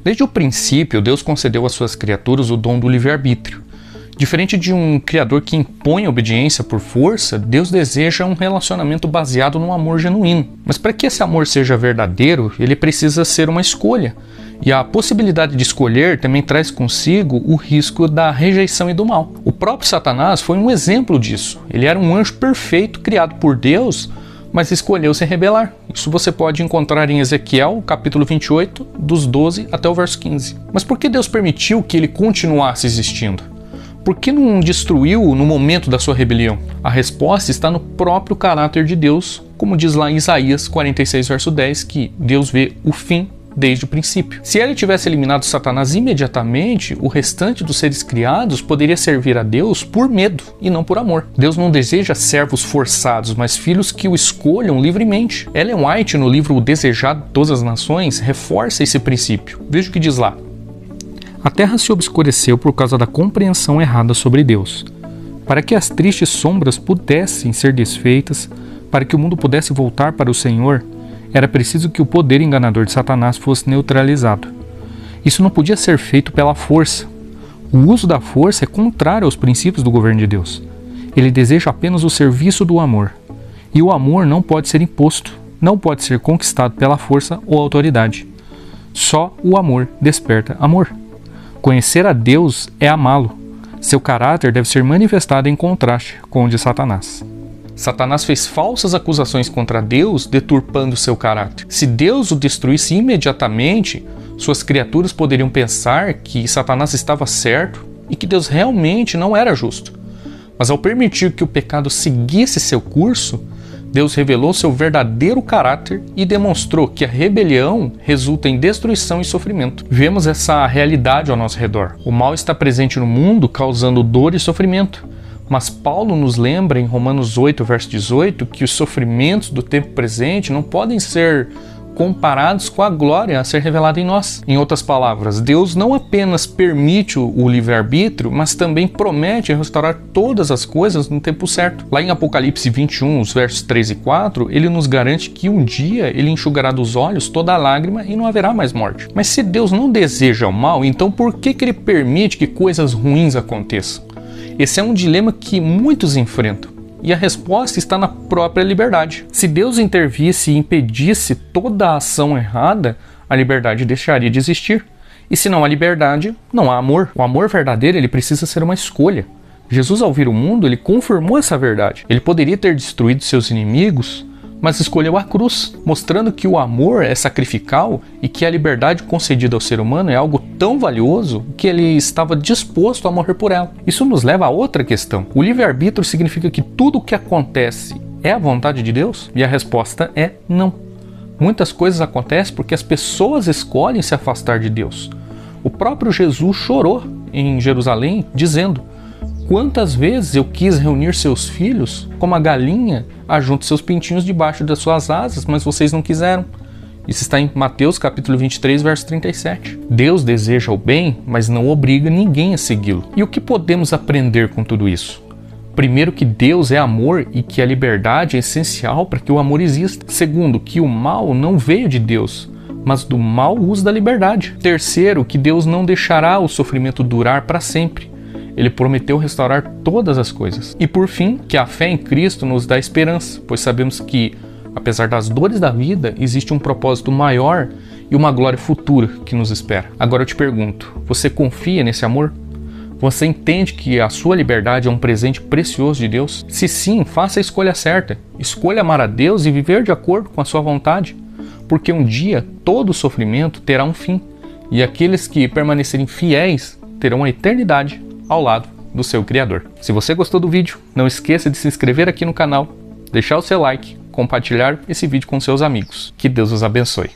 Desde o princípio, Deus concedeu às suas criaturas o dom do livre-arbítrio. Diferente de um criador que impõe obediência por força, Deus deseja um relacionamento baseado no amor genuíno. Mas para que esse amor seja verdadeiro, ele precisa ser uma escolha. E a possibilidade de escolher também traz consigo o risco da rejeição e do mal. O próprio Satanás foi um exemplo disso. Ele era um anjo perfeito, criado por Deus, mas escolheu se rebelar. Isso você pode encontrar em Ezequiel, capítulo 28, dos 12 até o verso 15. Mas por que Deus permitiu que ele continuasse existindo? Por que não destruiu no momento da sua rebelião? A resposta está no próprio caráter de Deus, como diz lá em Isaías 46, verso 10, que Deus vê o fim desde o princípio. Se ele tivesse eliminado Satanás imediatamente, o restante dos seres criados poderia servir a Deus por medo e não por amor. Deus não deseja servos forçados, mas filhos que o escolham livremente. Ellen White, no livro O Desejado de Todas as Nações, reforça esse princípio. Veja o que diz lá. A terra se obscureceu por causa da compreensão errada sobre Deus. Para que as tristes sombras pudessem ser desfeitas, para que o mundo pudesse voltar para o Senhor, era preciso que o poder enganador de Satanás fosse neutralizado. Isso não podia ser feito pela força. O uso da força é contrário aos princípios do governo de Deus. Ele deseja apenas o serviço do amor. E o amor não pode ser imposto, não pode ser conquistado pela força ou autoridade. Só o amor desperta amor. Conhecer a Deus é amá-lo. Seu caráter deve ser manifestado em contraste com o de Satanás. Satanás fez falsas acusações contra Deus, deturpando seu caráter. Se Deus o destruísse imediatamente, suas criaturas poderiam pensar que Satanás estava certo e que Deus realmente não era justo. Mas ao permitir que o pecado seguisse seu curso, Deus revelou seu verdadeiro caráter e demonstrou que a rebelião resulta em destruição e sofrimento. Vemos essa realidade ao nosso redor. O mal está presente no mundo, causando dor e sofrimento. Mas Paulo nos lembra em Romanos 8, verso 18, que os sofrimentos do tempo presente não podem ser comparados com a glória a ser revelada em nós. Em outras palavras, Deus não apenas permite o livre-arbítrio, mas também promete restaurar todas as coisas no tempo certo. Lá em Apocalipse 21, os versos 3 e 4, ele nos garante que um dia ele enxugará dos olhos toda a lágrima e não haverá mais morte. Mas se Deus não deseja o mal, então por que ele permite que coisas ruins aconteçam? Esse é um dilema que muitos enfrentam, e a resposta está na própria liberdade. Se Deus intervisse e impedisse toda a ação errada, a liberdade deixaria de existir. E se não há liberdade, não há amor. O amor verdadeiro ele precisa ser uma escolha. Jesus, ao vir ao mundo, ele confirmou essa verdade. Ele poderia ter destruído seus inimigos, mas escolheu a cruz, mostrando que o amor é sacrificial e que a liberdade concedida ao ser humano é algo tão valioso que ele estava disposto a morrer por ela. Isso nos leva a outra questão. O livre-arbítrio significa que tudo o que acontece é a vontade de Deus? E a resposta é não. Muitas coisas acontecem porque as pessoas escolhem se afastar de Deus. O próprio Jesus chorou em Jerusalém, dizendo: quantas vezes eu quis reunir seus filhos, como a galinha ajunta seus pintinhos debaixo das suas asas, mas vocês não quiseram. Isso está em Mateus capítulo 23, verso 37. Deus deseja o bem, mas não obriga ninguém a segui-lo. E o que podemos aprender com tudo isso? Primeiro, que Deus é amor e que a liberdade é essencial para que o amor exista. Segundo, que o mal não veio de Deus, mas do mau uso da liberdade. Terceiro, que Deus não deixará o sofrimento durar para sempre. Ele prometeu restaurar todas as coisas. E por fim, que a fé em Cristo nos dá esperança, pois sabemos que, apesar das dores da vida, existe um propósito maior e uma glória futura que nos espera. Agora eu te pergunto, você confia nesse amor? Você entende que a sua liberdade é um presente precioso de Deus? Se sim, faça a escolha certa. Escolha amar a Deus e viver de acordo com a sua vontade. Porque um dia todo sofrimento terá um fim. E aqueles que permanecerem fiéis terão a eternidade ao lado do seu Criador. Se você gostou do vídeo, não esqueça de se inscrever aqui no canal, deixar o seu like, compartilhar esse vídeo com seus amigos. Que Deus os abençoe.